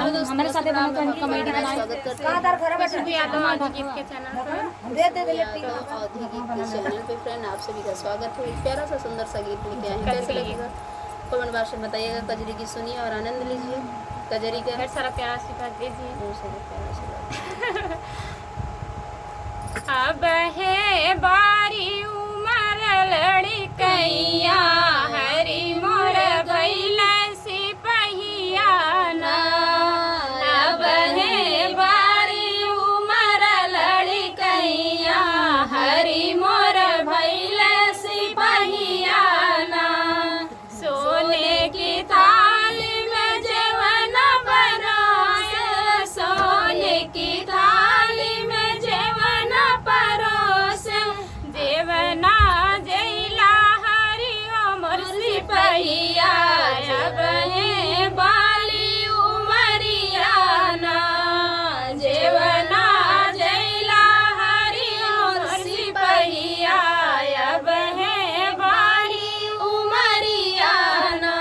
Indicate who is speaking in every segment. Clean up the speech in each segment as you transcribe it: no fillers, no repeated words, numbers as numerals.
Speaker 1: हमारे साथ कॉमेडी बनाए।
Speaker 2: स्वागत करते हैं गीत के चैनल पे। फ्रेंड आप सभी का स्वागत है। एक प्यारा सा सुंदर सा गीत लेके आए हैं, कैसे लगेगा कमेंट बॉक्स में बताइएगा। कजरी की सुनिए और आनंद लीजिए। कजरी का
Speaker 1: सारा प्यारा आशीर्वाद दीजिए। अब है बारी उमर लड़कैया हरी मोर भैल सिपहिया ना। अब है बारी उमर लड़कैया हरी मोर भैल सिपहिया ना। सोने की थाली में जेवन परोस, सोने की थाली में जेवन परोस, जेवना जैला हरि मोर सिपहिया। अब है बाली उमरिया ना, जेवना जैला हरि मोर सिपहिया। अब है बाली उमरिया ना,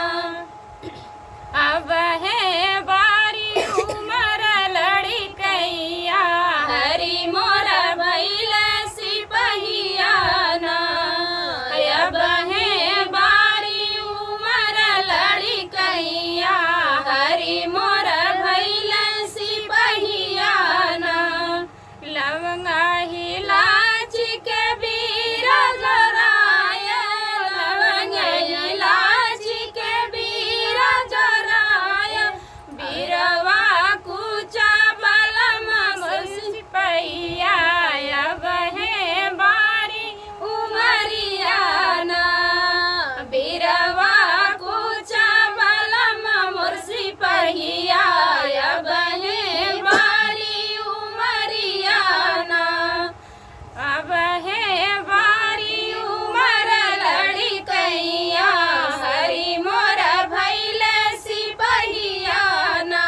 Speaker 1: अब है बारी उमर लड़कैया हरी मोर भैल सिपहिया ना। अब है बारी उमर लड़कैया हरी मोर भैल सिपहिया ना। लवंगा इलायची के बीरा जोराय, लवंगा इलायची के बीरा जोराय, बीरवा कुचा बलम मोर सिपहिया। अब है बारी उमरिया ना, बीरवा कुचा बलम मोर सिपहिया। अब है बारी उमरिया ना, अब है बारी उमर लड़कैया हरी मोर भैल सिपहिया ना।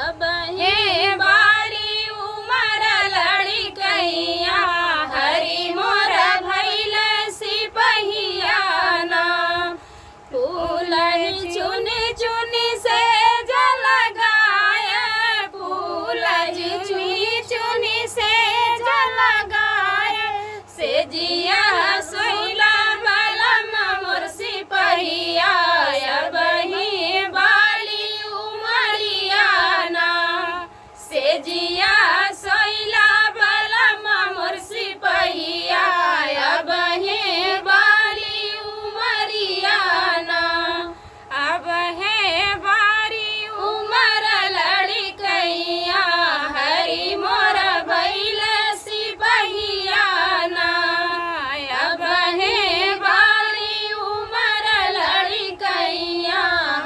Speaker 1: अब है बारी उमर लड़कैया हरी मोर भैल सिपहिया ना। फूल चुन चुन से जलगाय, फूल चुन चुन से जलगाय, से जिया सोइला बलम मोर सिपहिया। अब ही बाली उमरिया ना, से जिया सोइला बलम मोर सिपहिया। अब ही बाली उमरिया ना, अब है बारी उमर लड़कैया हरी मोर भैल सिपहिया ना। अब है बारी उमर लड़कैया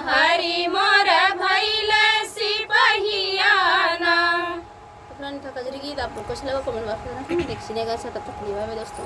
Speaker 1: हरी मोर भैल सिपहिया ना।
Speaker 2: फ्रेंड था कजरी गीत, आपको कुछ लगा कमेंट बॉक्स में देखिएगा। तब तक बाय बाय दोस्तों।